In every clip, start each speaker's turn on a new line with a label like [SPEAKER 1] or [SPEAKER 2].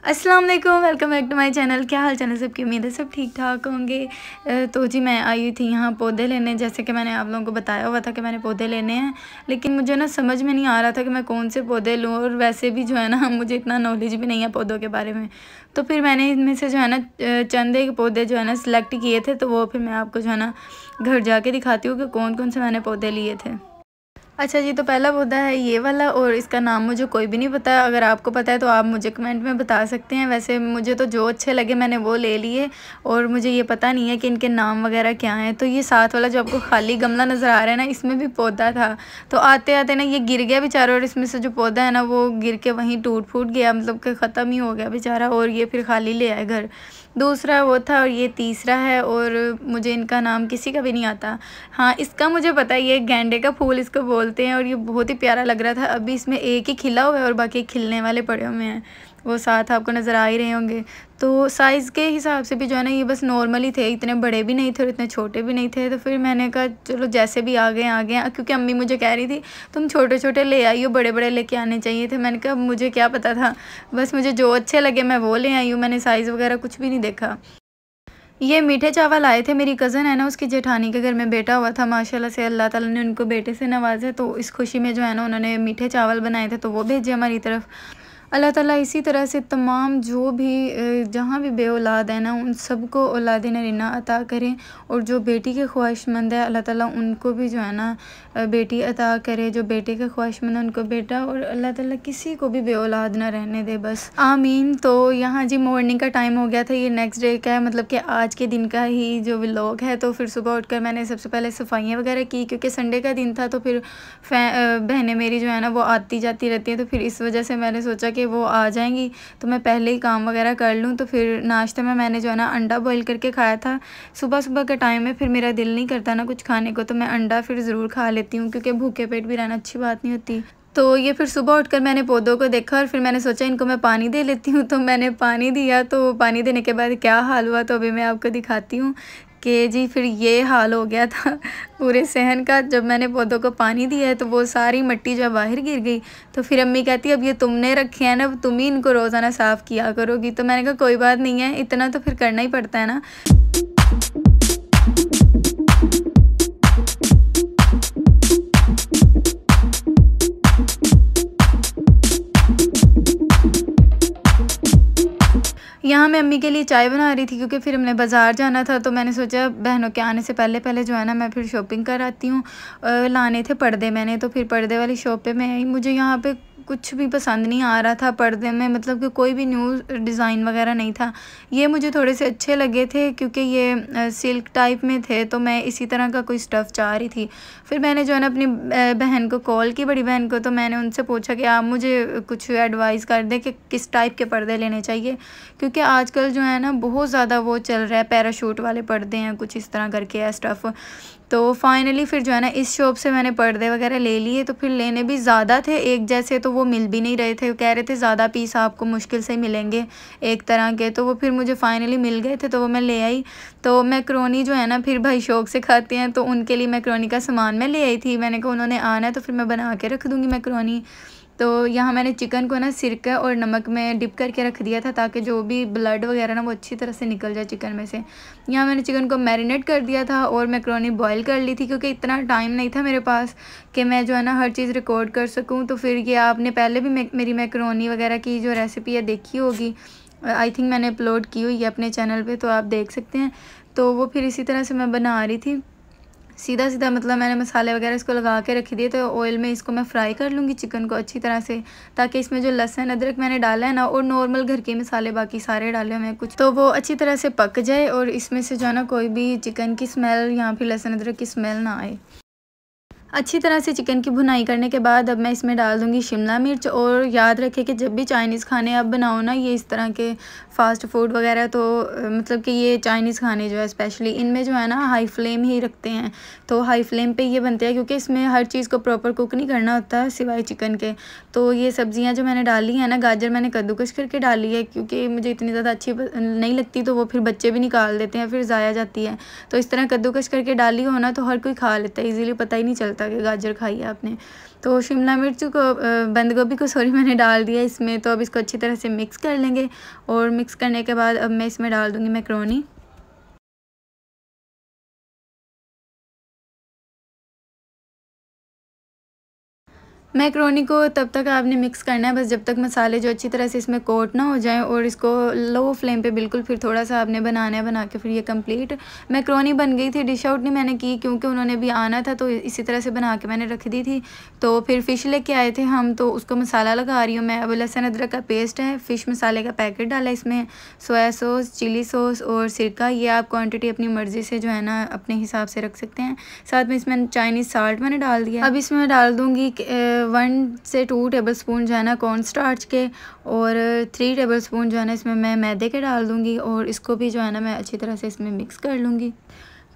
[SPEAKER 1] अस्सलाम वालेकुम, welcome back to my channel. क्या हाल चाल है सबकी? उम्मीद है सब ठीक ठाक होंगे। तो जी मैं आई हुई थी यहाँ पौधे लेने, जैसे कि मैंने आप लोगों को बताया हुआ था कि मैंने पौधे लेने हैं, लेकिन मुझे ना समझ में नहीं आ रहा था कि मैं कौन से पौधे लूँ। और वैसे भी जो है ना मुझे इतना नॉलेज भी नहीं है पौधों के बारे में। तो फिर मैंने इनमें से जो है ना चंद एक पौधे जो है ना सिलेक्ट किए थे, तो वो फिर मैं आपको जो है ना घर जाके दिखाती हूँ कि कौन कौन से मैंने पौधे लिए थे। अच्छा जी, तो पहला पौधा है ये वाला, और इसका नाम मुझे कोई भी नहीं पता। अगर आपको पता है तो आप मुझे कमेंट में बता सकते हैं। वैसे मुझे तो जो अच्छे लगे मैंने वो ले लिए, और मुझे ये पता नहीं है कि इनके नाम वगैरह क्या हैं। तो ये साथ वाला जो आपको खाली गमला नज़र आ रहा है ना, इसमें भी पौधा था। तो आते आते ना ये गिर गया बेचारा, और इसमें से जो पौधा है ना वो गिर के वहीं टूट फूट गया, मतलब कि ख़त्म ही हो गया बेचारा। और ये फिर खाली ले आए घर। दूसरा वो था, और ये तीसरा है, और मुझे इनका नाम किसी का भी नहीं आता। हाँ, इसका मुझे पता है, ये गेंडे का फूल इसको बोलते हैं, और ये बहुत ही प्यारा लग रहा था। अभी इसमें एक ही खिला हुआ है और बाकी खिलने वाले पड़े हुए हैं, वो साथ आपको नज़र आ ही रहे होंगे। तो साइज़ के हिसाब से भी जो है ना ये बस नॉर्मल ही थे, इतने बड़े भी नहीं थे और इतने छोटे भी नहीं थे। तो फिर मैंने कहा चलो जैसे भी आ गए, क्योंकि अम्मी मुझे कह रही थी तुम छोटे छोटे ले आई हो, बड़े बड़े लेके आने चाहिए थे। मैंने कहा मुझे क्या पता था, बस मुझे जो अच्छे लगे मैं वो ले आई हूँ। मैंने साइज़ वगैरह कुछ भी नहीं देखा। ये मीठे चावल आए थे, मेरी कज़न है ना उसकी जेठानी के घर में बेटा हुआ था, माशाल्लाह से अल्लाह ताला ने उनको बेटे से नवाजा। तो इस खुशी में जो है ना उन्होंने मीठे चावल बनाए थे, तो वो भेजे हमारी तरफ। अल्लाह ताला इसी तरह से तमाम जो भी जहाँ भी बे औलाद है ना उन सबको औलाद नरीना अता करें। और जो बेटी के ख्वाहिशमंद है अल्लाह ताला उनको भी जो है ना बेटी अता करे, जो बेटे के ख्वाहिशमंद है उनको बेटा, और अल्लाह ताला किसी को भी बे औलाद ना रहने दे, बस आमीन। तो यहाँ जी मॉर्निंग का टाइम हो गया था, ये नेक्स्ट डे का है, मतलब कि आज के दिन का ही जो व्लॉग है। तो फिर सुबह उठकर मैंने सबसे पहले सफाइयाँ वगैरह की, क्योंकि संडे का दिन था। तो फिर बहनें मेरी जो है ना वो आती जाती रहती हैं, तो फिर इस वजह से मैंने सोचा कि वो आ जाएंगी तो मैं पहले ही काम वगैरह कर लूँ। तो फिर नाश्ते में मैंने जो है ना अंडा बॉईल करके खाया था। सुबह सुबह के टाइम में फिर मेरा दिल नहीं करता ना कुछ खाने को, तो मैं अंडा फिर ज़रूर खा लेती हूँ, क्योंकि भूखे पेट भी रहना अच्छी बात नहीं होती। तो ये फिर सुबह उठकर मैंने पौधों को देखा, और फिर मैंने सोचा इनको मैं पानी दे लेती हूँ। तो मैंने पानी दिया, तो पानी देने के बाद क्या हाल हुआ तो अभी मैं आपको दिखाती हूँ कि जी फिर ये हाल हो गया था पूरे सहन का। जब मैंने पौधों को पानी दिया है तो वो सारी मिट्टी जब बाहर गिर गई, तो फिर अम्मी कहती अब ये तुमने रखे हैं ना, तुम ही इनको रोज़ाना साफ़ किया करोगी। तो मैंने कहा कोई बात नहीं है, इतना तो फिर करना ही पड़ता है ना। यहाँ मैं अम्मी के लिए चाय बना रही थी, क्योंकि फिर हमने बाज़ार जाना था। तो मैंने सोचा बहनों के आने से पहले पहले जो है ना मैं फिर शॉपिंग कर आती हूँ। लाने थे पर्दे मैंने, तो फिर पर्दे वाली शॉप पे मैं आई। मुझे यहाँ पे कुछ भी पसंद नहीं आ रहा था पर्दे में, मतलब कि कोई भी न्यू डिज़ाइन वगैरह नहीं था। ये मुझे थोड़े से अच्छे लगे थे, क्योंकि ये सिल्क टाइप में थे, तो मैं इसी तरह का कोई स्टफ़ चाह रही थी। फिर मैंने जो है ना अपनी बहन को कॉल की, बड़ी बहन को, तो मैंने उनसे पूछा कि आप मुझे कुछ एडवाइस कर दें कि किस टाइप के पर्दे लेने चाहिए, क्योंकि आजकल जो है ना बहुत ज़्यादा वो चल रहा है, पैराशूट वाले पर्दे हैं, कुछ इस तरह करके है स्टफ़। तो फाइनली फिर जो है ना इस शॉप से मैंने पर्दे वगैरह ले लिए। तो फिर लेने भी ज़्यादा थे एक जैसे, तो वो मिल भी नहीं रहे थे, कह रहे थे ज़्यादा पीस आपको मुश्किल से मिलेंगे एक तरह के। तो वो फिर मुझे फाइनली मिल गए थे, तो वो मैं ले आई। तो मैक्रोनी जो है ना फिर भाई शौक से खाते हैं, तो उनके लिए मैक्रोनी का सामान मैं ले आई थी। मैंने कहा उन्होंने आना है तो फिर मैं बना के रख दूँगी मैक्रोनी। तो यहाँ मैंने चिकन को ना सिरका और नमक में डिप करके रख दिया था, ताकि जो भी ब्लड वगैरह ना वो अच्छी तरह से निकल जाए चिकन में से। यहाँ मैंने चिकन को मैरिनेट कर दिया था, और मैक्रोनी बॉईल कर ली थी, क्योंकि इतना टाइम नहीं था मेरे पास कि मैं जो है ना हर चीज़ रिकॉर्ड कर सकूँ। तो फिर ये आपने पहले भी मेरी मैक्रोनी वगैरह की जो रेसिपी है देखी होगी, आई थिंक मैंने अपलोड की हुई है अपने चैनल पर, तो आप देख सकते हैं। तो वो फिर इसी तरह से मैं बना रही थी सीधा सीधा, मतलब मैंने मसाले वगैरह इसको लगा के रख दिए। तो ऑयल में इसको मैं फ्राई कर लूँगी चिकन को अच्छी तरह से, ताकि इसमें जो लहसुन अदरक मैंने डाला है ना, और नॉर्मल घर के मसाले बाकी सारे डाले हुए हैं कुछ, तो वो अच्छी तरह से पक जाए, और इसमें से जो है ना कोई भी चिकन की स्मेल या फिर लहसुन अदरक की स्मेल ना आए। अच्छी तरह से चिकन की भुनाई करने के बाद अब मैं इसमें डाल दूँगी शिमला मिर्च। और याद रखें कि जब भी चाइनीज़ खाने आप बनाओ ना, ये इस तरह के फ़ास्ट फूड वगैरह, तो मतलब कि ये चाइनीज़ खाने जो है स्पेशली इनमें जो है ना हाई फ्लेम ही रखते हैं। तो हाई फ्लेम पे ये बनते हैं, क्योंकि इसमें हर चीज़ को प्रॉपर कुक नहीं करना होता सिवाय चिकन के। तो ये सब्ज़ियाँ जो मैंने डाली हैं ना, गाजर मैंने कद्दूकस करके डाली है, क्योंकि मुझे इतनी ज़्यादा अच्छी नहीं लगती, तो वो फिर बच्चे भी निकाल देते हैं, फिर ज़ाया जाती है। तो इस तरह कद्दूकस करके डाली हो ना तो हर कोई खा लेता है ईज़िली, पता ही नहीं चलता था कि गाजर खाई है आपने। तो शिमला मिर्च को बंद गोभी को सॉरी मैंने डाल दिया इसमें। तो अब इसको अच्छी तरह से मिक्स कर लेंगे और मिक्स करने के बाद अब मैं इसमें डाल दूँगी मैक्रोनी। मैक्रोनी को तब तक आपने मिक्स करना है बस जब तक मसाले जो अच्छी तरह से इसमें कोट ना हो जाएं, और इसको लो फ्लेम पे बिल्कुल फिर थोड़ा सा आपने बनाना है, बना के फिर ये कंप्लीट मैक्रोनी बन गई थी। डिश आउट नहीं मैंने की क्योंकि उन्होंने भी आना था, तो इसी तरह से बना के मैंने रख दी थी। तो फिर फ़िश लेके आए थे हम, तो उसको मसाला लगा रही हूँ मैं। अब लहसुन अदरक का पेस्ट है, फ़िश मसाले का पैकेट डाला इसमें, सोया सॉस, चिली सॉस और सिरका। ये आप क्वान्टिटी अपनी मर्ज़ी से जो है ना अपने हिसाब से रख सकते हैं। साथ में इसमें चाइनीज़ साल्ट मैंने डाल दिया। अब इसमें मैं डाल दूँगी 1 से 2 टेबलस्पून जो है ना कॉर्न स्टार्च के, और 3 टेबलस्पून जो है ना इसमें मैं मैदे के डाल दूँगी, और इसको भी जो है ना मैं अच्छी तरह से इसमें मिक्स कर लूँगी।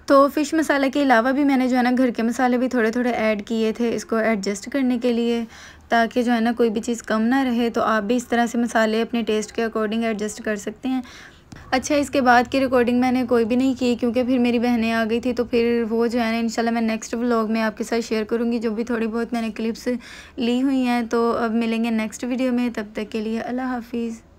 [SPEAKER 1] तो फ़िश मसाले के अलावा भी मैंने जो है ना घर के मसाले भी थोड़े थोड़े ऐड किए थे इसको एडजस्ट करने के लिए, ताकि जो है ना कोई भी चीज़ कम ना रहे। तो आप भी इस तरह से मसाले अपने टेस्ट के अकॉर्डिंग एडजस्ट कर सकते हैं। अच्छा, इसके बाद की रिकॉर्डिंग मैंने कोई भी नहीं की क्योंकि फिर मेरी बहनें आ गई थी, तो फिर वो जो है ना इंशाल्लाह मैं नेक्स्ट व्लॉग में आपके साथ शेयर करूँगी जो भी थोड़ी बहुत मैंने क्लिप्स ली हुई हैं। तो अब मिलेंगे नेक्स्ट वीडियो में, तब तक के लिए अल्लाह हाफिज़।